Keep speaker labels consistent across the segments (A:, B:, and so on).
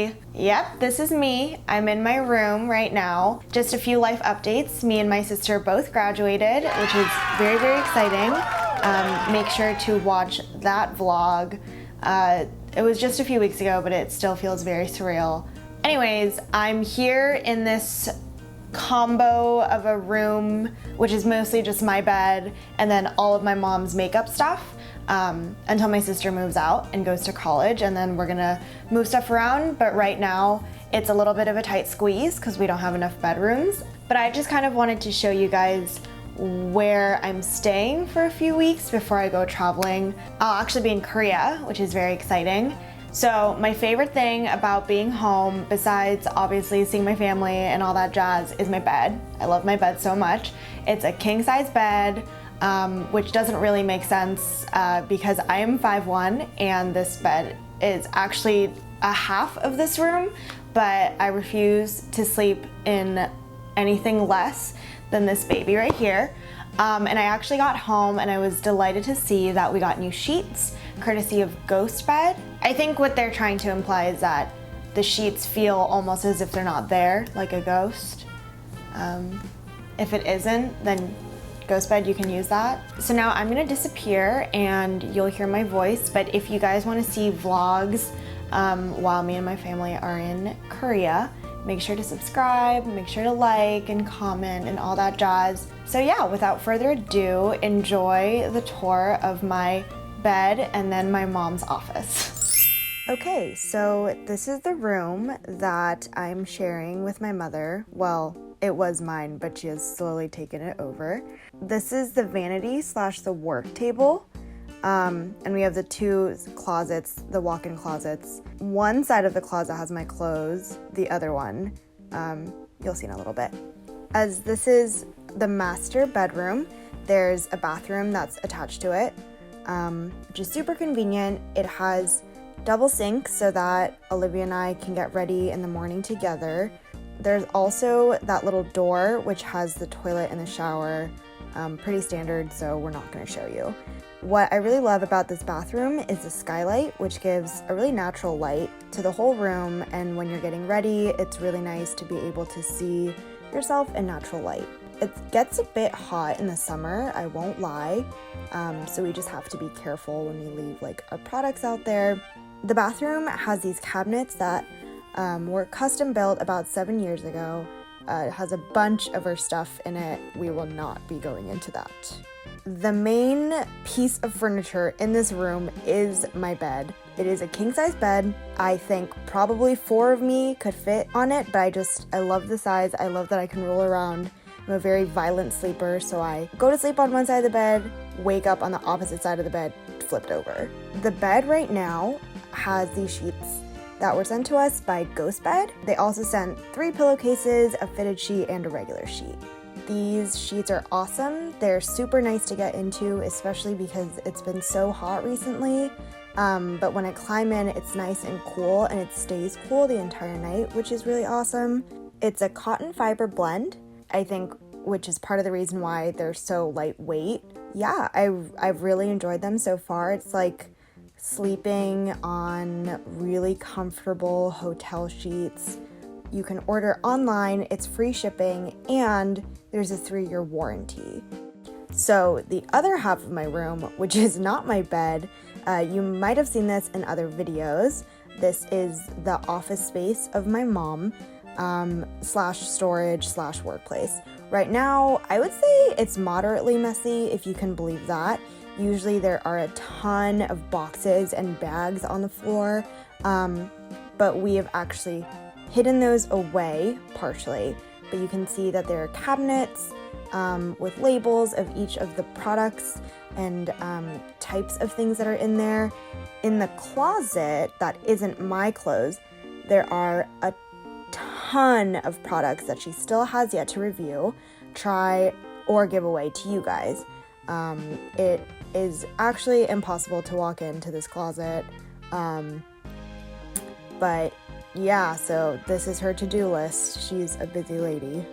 A: everybody. Yep, this is me. I'm in my room right now. Just a few life updates. Me and my sister both graduated, which is very, very exciting. Make sure to watch that vlog. It was just a few weeks ago, but it still feels very surreal. Anyways, I'm here in this combo of a room, which is mostly just my bed and then all of my mom's makeup stuff. Until my sister moves out and goes to college, and then we're gonna move stuff around. But right now it's a little bit of a tight squeeze because we don't have enough bedrooms. But I just kind of wanted to show you guys where I'm staying for a few weeks before I go traveling. I'll actually be in Korea, which is very exciting. So my favorite thing about being home, besides obviously seeing my family and all that jazz, is my bed. I love my bed so much. It's a king size bed. Which doesn't really make sense because I am 5'1" and this bed is actually a half of this room, but I refuse to sleep in anything less than this baby right here. And I actually got home and I was delighted to see that we got new sheets, courtesy of Ghostbed. I think what they're trying to imply is that the sheets feel almost as if they're not there, like a ghost. If it isn't, then Ghostbed, you can use that. So now I'm gonna disappear and you'll hear my voice, but if you guys wanna see vlogs while me and my family are in Korea, make sure to subscribe, make sure to like and comment and all that jazz. So yeah, without further ado, enjoy the tour of my bed and then my mom's office. Okay, so this is the room that I'm sharing with my mother. Well, it was mine, but she has slowly taken it over. This is the vanity / the work table. And we have the two closets, the walk-in closets. One side of the closet has my clothes, the other one, you'll see in a little bit. As this is the master bedroom, there's a bathroom that's attached to it, which is super convenient. It has double sinks so that Olivia and I can get ready in the morning together. There's also that little door which has the toilet and the shower, pretty standard, so we're not going to show you. What I really love about this bathroom is the skylight, which gives a really natural light to the whole room, and when you're getting ready, it's really nice to be able to see yourself in natural light. It gets a bit hot in the summer, I won't lie, so we just have to be careful when we leave like our products out there. The bathroom has these cabinets that were custom built about 7 years ago. It has a bunch of our stuff in it. We will not be going into that. The main piece of furniture in this room is my bed. It is a king-size bed. I think probably 4 of me could fit on it, but I love the size. I love that I can roll around. I'm a very violent sleeper, so I go to sleep on one side of the bed, wake up on the opposite side of the bed, flipped over. The bed right now has these sheets that were sent to us by Ghostbed. They also sent 3 pillowcases, a fitted sheet, and a regular sheet. These sheets are awesome. They're super nice to get into, especially because it's been so hot recently. But when I climb in, it's nice and cool, and it stays cool the entire night, which is really awesome. It's a cotton fiber blend, I think, which is part of the reason why they're so lightweight. Yeah, I've really enjoyed them so far. It's like sleeping on really comfortable hotel sheets. You can order online, it's free shipping, and there's a 3-year warranty. So the other half of my room, which is not my bed, you might have seen this in other videos. This is the office space of my mom, /storage / workplace. Right now, I would say it's moderately messy, if you can believe that. Usually there are a ton of boxes and bags on the floor, but we have actually hidden those away partially. But you can see that there are cabinets with labels of each of the products and types of things that are in there. In the closet that isn't my clothes, there are a ton of products that she still has yet to review, try, or give away to you guys. It is actually impossible to walk into this closet, but yeah, so this is her to-do list. She's a busy lady.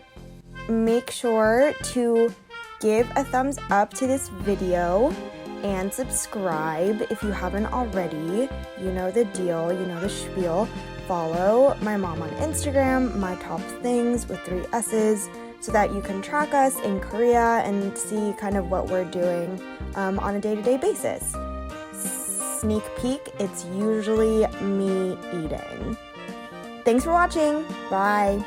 A: Make sure to give a thumbs up to this video and subscribe if you haven't already. You know the deal, you know the spiel. Follow my mom on Instagram, MyTopThingsss with 3 S's, so that you can track us in Korea and see kind of what we're doing on a day-to-day basis. Sneak peek, it's usually me eating. Thanks for watching. Bye.